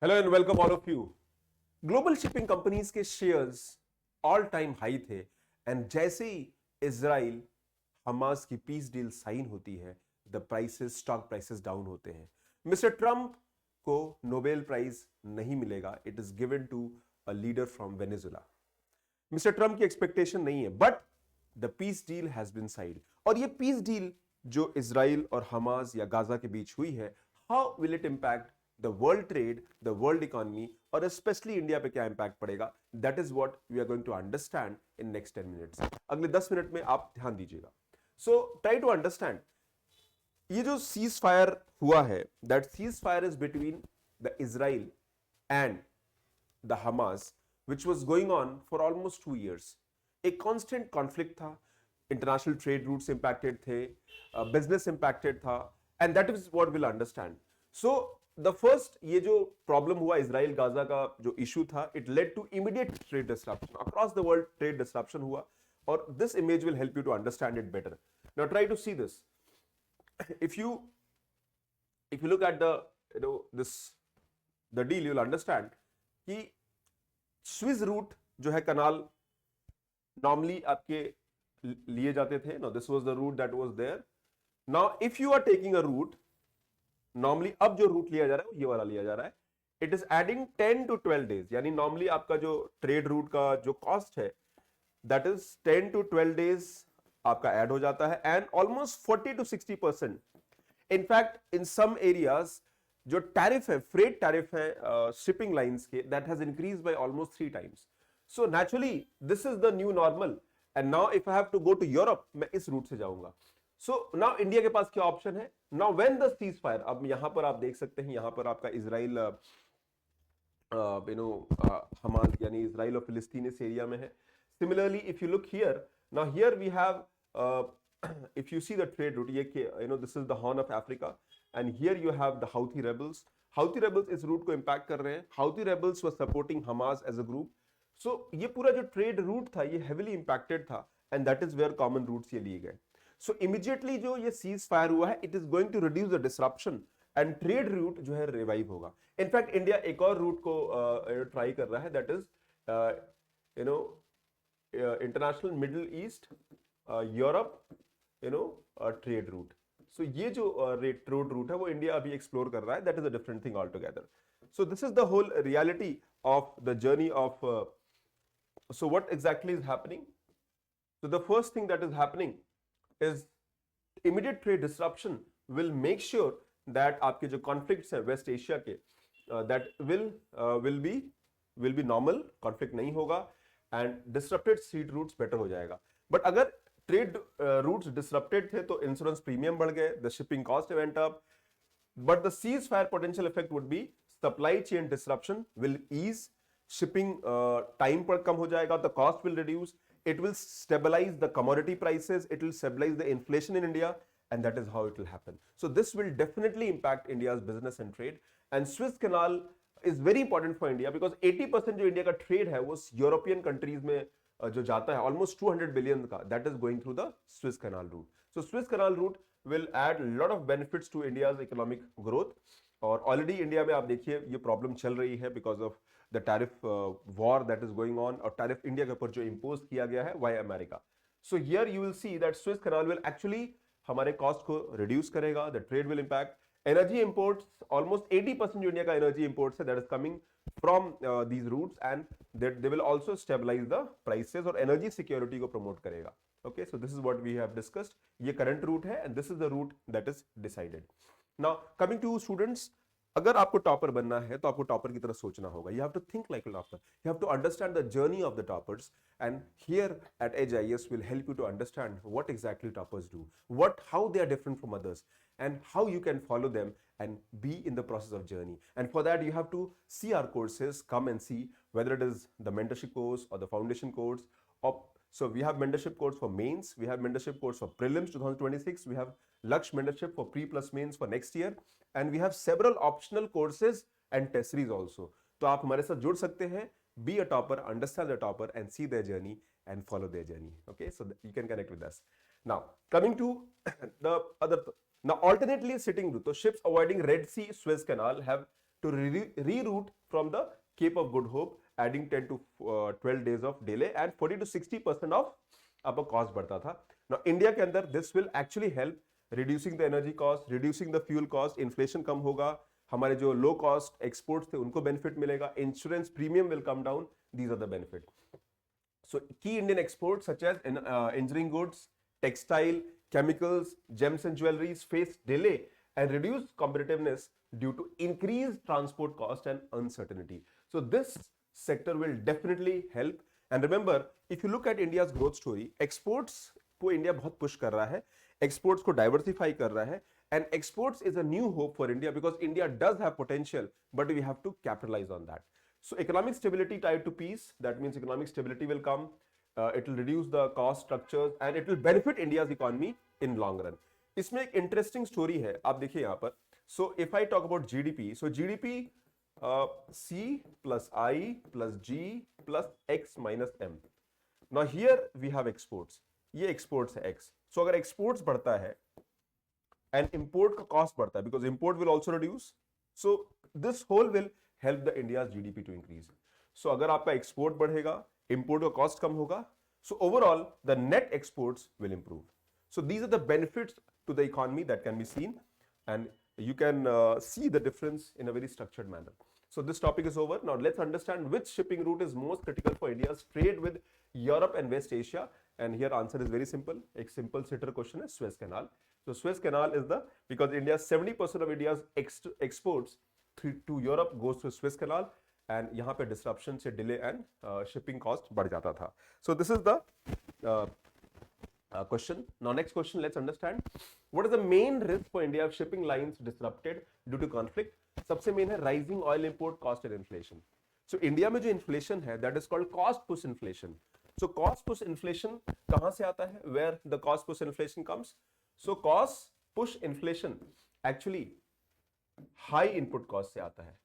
Hello and welcome all of you. Global shipping companies के shares all time high थे and जैसे ही Israel Hamas की peace deal sign होती है the prices stock prices down होते हैं। मिस्टर ट्रंप को नोबेल प्राइज नहीं मिलेगा, it is given to a leader from Venezuela. Mister Trump की एक्सपेक्टेशन नहीं है but the peace deal has been signed. और ये पीस डील जो इजराइल और हमास या गाजा के बीच हुई है, how will it impact the world trade, the world economy और स्पेशली इंडिया पे क्या इंपैक्ट पड़ेगा, that is what we are going to understand in next 10 minutes. अगले 10 मिनट में आप ध्यान दीजिएगा। सो ट्राई टू अंडरस्टैंड ये जो सीज फायर हुआ है, that cease fire is between the Israel and the Hamas which was going on for almost 2 years. एक constant conflict था, international trade routes impacted थे, business impacted था, and that is what we'll understand. So the first ये जो problem हुआ Israel Gaza का जो issue था, it led to immediate trade disruption across the world. Trade disruption हुआ और this image will help you to understand it better. Now try to see this. if you if you look at the this the deal, you'll understand कि Suez route जो है canal normally आपके लिए जाते थे। No this was the route that was there. Now if you are taking a route, normally अब जो root लिया जा रहा है ये वाला लिया जा रहा है, it is adding 10 to 12 days। यानी नॉर्मली आपका जो ट्रेड रूट का जो कॉस्ट है दैट इज 10 to 12 days आपका ऐड हो जाता है and almost 40 to 60%। In fact in some areas जो टैरिफ है, फ्रेट टैरिफ है शिपिंग लाइंस के, that has increase by almost 3 times। So naturally this is the new normal and now if I have to go to Europe, मैं इस root से जाऊंगा। So now India के पास क्या option है? Now when the cease fire, अब यहां पर आप देख सकते हैं, यहां पर आपका इजराइल हमास यानी इजराइल और फिलिस्तीन इस एरिया में है। Similarly if you look here, now here we have if you see the trade route, this is the Horn of Africa and here you have the Houthi rebels. Houthi rebels इस root को impact कर रहे हैं। Houthi rebels were supporting Hamas as a group. So ये पूरा जो trade root था ये heavily impacted था and that is where common routes ये लिए गए। So immediately जो ये सीज फायर हुआ है, it is going to reduce the disruption and trade route जो है रिवाइव होगा। इनफैक्ट इंडिया एक और रूट को ट्राई कर रहा है, that is international middle east Europe trade route. So ये जो ट्रेड रूट है वो इंडिया अभी एक्सप्लोर कर रहा है, that is a different thing altogether. So this is the whole reality of the journey of so what exactly is happening? So the first thing that is happening is immediate trade disruption will make sure that आपके जो conflicts हैं waste Asia के, that will be normal, conflict नहीं होगा and disrupted trade routes better हो जाएगा। But अगर trade routes disrupted थे तो इंश्योरेंस प्रीमियम बढ़ गए, the shipping cost went up, but the ceasefire potential effect would be supply chain disruption will ease, shipping time पर कम हो जाएगा, the cost will reduce, it will stabilise the commodity prices, it will stabilise the inflation in India and that is how it will happen. So this will definitely impact India's business and trade, and Suez Canal is very important for India because 80% जो India का trade है वो European countries में जो जाता है, almost 200 billion का, that is going through the Suez canal route. So Suez canal route will add lot of benefits to India's economic growth. और ऑलरेडी इंडिया में आप देखिए ये प्रॉब्लम चल रही है because of the tariff war that is going on, और tariff India के ऊपर जो इम्पोज किया गया है by America. So here you will see that Suez canal will actually हमारे कॉस्ट को रिड्यूस करेगा, the trade will impact energy imports. Almost 80% जो इंडिया का एनर्जी इंपोर्ट्स है that is coming from these routes and that they will also stabilize the prices और energy security को promote करेगा। Okay, so this is what we have discussed. ये current route है and this is the route that is decided. Now coming to students, अगर आपको topper बनना है तो आपको टॉपर की तरह सोचना होगा। You have to think like a topper, you have to understand the journey of the toppers, and here at Edge IAS will help you to understand what exactly toppers do, how they are different from others, and how you can follow them and be in the process of journey. And for that you have to see our courses, come and see whether it is the mentorship course or the foundation course. So we have mentorship course for mains, we have mentorship course for prelims 2026, we have Laksh mentorship for pre plus mains for next year, and we have several optional courses and test series also. तो आप हमारे साथ जुड़ सकते हैं, be a topper, understand the topper and see their journey and follow their journey. Okay, so you can connect with us. Now coming to the other, now alternately sitting route, so ships avoiding Red Sea, Suez Canal have to reroute from the Cape of Good Hope, adding 10 to 12 days of delay and 40 to 60% of आपका cost बढ़ता था. Now India के अंदर this will actually help reducing the energy cost, reducing the fuel cost, inflation कम होगा, हमारे जो low cost exports थे उनको benefit मिलेगा, insurance premium will come down. These are the benefit. So key Indian exports such as engineering goods, textile, chemicals, gems and jewelries face delay and reduced competitiveness due to increased transport cost and uncertainty. So this sector will definitely help. And remember, if you look at India's growth story, exports को India बहुत push कर रहा है, exports को diversify कर रहा है, and exports is a new hope for India because India does have potential, but we have to capitalize on that. So economic stability tied to peace, that means economic stability will come, it will reduce the cost structures and it will benefit India's economy in long run. इसमें एक interesting story है, आप देखिए यहाँ पर. So if I talk about GDP, so GDP C plus I plus G plus X minus M. Now here we have exports. ये exports है X. So अगर exports बढ़ता है and import का cost बढ़ता है because import will also reduce. So this whole will help the India's GDP to increase. So अगर आपका export बढ़ेगा, import का cost कम होगा. So overall the net exports will improve. So these are the benefits to the economy that can be seen, and you can see the difference in a very structured manner. So this topic is over. Now let's understand which shipping route is most critical for India's trade with Europe and West Asia. And here answer is very simple. एक simple sitter question है Suez Canal. So Suez Canal is because India's 70% of India's exports to Europe goes through Suez Canal, and यहाँ पे disruption से delay and shipping cost बढ़ जाता था. So this is the question. Now next question, let's understand what is the main risk for India of shipping lines disrupted due to conflict. सबसे main है rising oil import cost and inflation. So India में जो inflation है that is called cost push inflation. So cost push inflation कहाँ से आता है? Where the cost push inflation comes? So cost push inflation actually high input cost से आता है.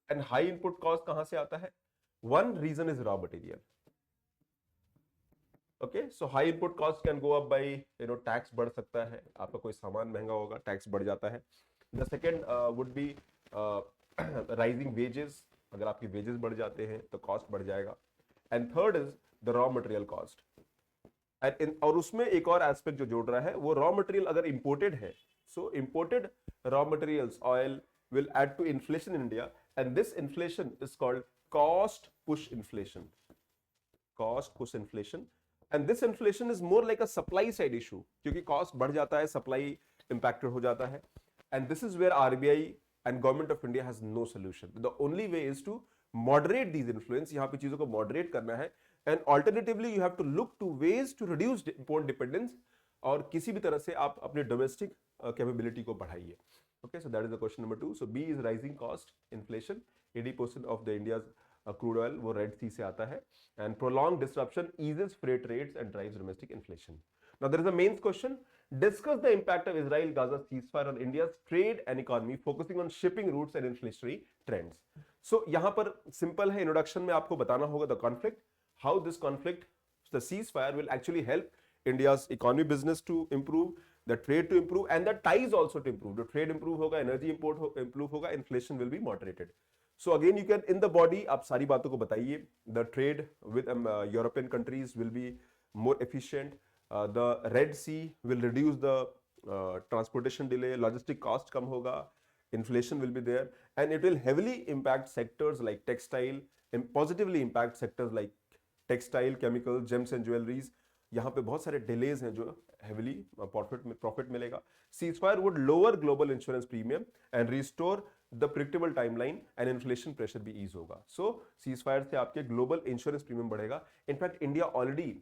And high input cost कहाँ से आता है? One reason is raw material. Okay, so high input cost can go up by tax बढ़ सकता है, आपका कोई सामान महंगा होगा, tax बढ़ जाता है. The second would be rising wages. अगर आपकी wages बढ़ जाते हैं तो cost बढ़ जाएगा. And third is the raw material cost. और उसमें एक और aspect जो जोड़ रहा है वो raw material अगर imported है, so imported raw materials oil will add to inflation in India, and this inflation is called cost push inflation. Cost push inflation. And this inflation is more like a supply side issue क्योंकि cost बढ़ जाता है, supply impacted हो जाता है, and this is where RBI and Government of India has no solution. The only way is to moderate these influence. यहाँ पे चीजों को moderate करना है, and alternatively you have to look to ways to reduce import dependence, और किसी भी तरह से आप अपने domestic capability को बढ़ाइए. Okay, so that is the question number 2. So B is rising cost inflation. 80% of the India's crude oil वो Red Sea से आता है, and prolonged disruption eases freight rates and drives domestic inflation. Now there is a mains question. Discuss the impact of Israel-Gaza ceasefire on India's trade and economy, focusing on shipping routes and inflationary trends. So यहाँ पर simple है, introduction में आपको बताना होगा the conflict, how this conflict, the ceasefire will actually help India's economy, business to improve, the trade to improve, and the ties also to improve. The trade improve होगा, energy import improve होगा, inflation will be moderated. So again you can in the body आप सारी बातों को बताइए. The trade with European countries will be more efficient. The Red Sea will reduce the transportation delay, logistic cost कम होगा, inflation will be there, and it will heavily impact sectors like textile, and positively impact sectors like textile, chemical, gems and jewelries. यहाँ पे बहुत सारे delays हैं जो heavily profit मिलेगा. Ceasefire would lower global insurance premium and restore the predictable timeline, and inflation pressure भी ease होगा. So ceasefire से आपके global insurance premium बढ़ेगा. In fact, India already,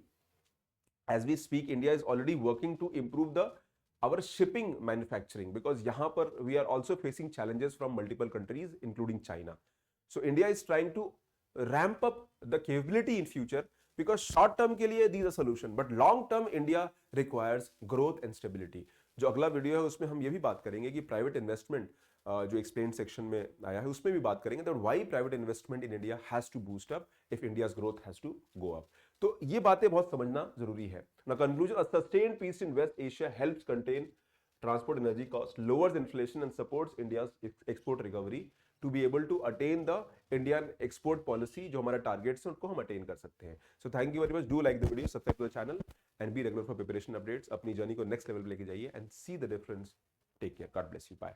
as we speak, India is already working to improve our shipping manufacturing, because यहाँ पर we are also facing challenges from multiple countries including China. So India is trying to ramp up the capability in future, because short term के लिए these are solution, but long term India requires growth and stability. जो अगला video है उसमें हम ये भी बात करेंगे कि प्राइवेट इन्वेस्टमेंट जो एक्सप्लेन सेक्शन में आया है उसमें भी बात करेंगे that why private investment in India has to boost up if India's growth has to go up. तो ये बातें बहुत समझना जरूरी है. Now conclusion, a sustained peace in West Asia helps contain transport energy cost, lowers inflation and supports India's export recovery. To be able to attain the Indian export policy, जो हमारा targets है उनको हम अटेन कर सकते हैं. So thank you very much. Do like the video, subscribe to the channel and be regular for preparation updates. अपनी journey को नेक्स्ट लेवल पे लेके जाइए and see the difference. Take care. God bless you. Bye.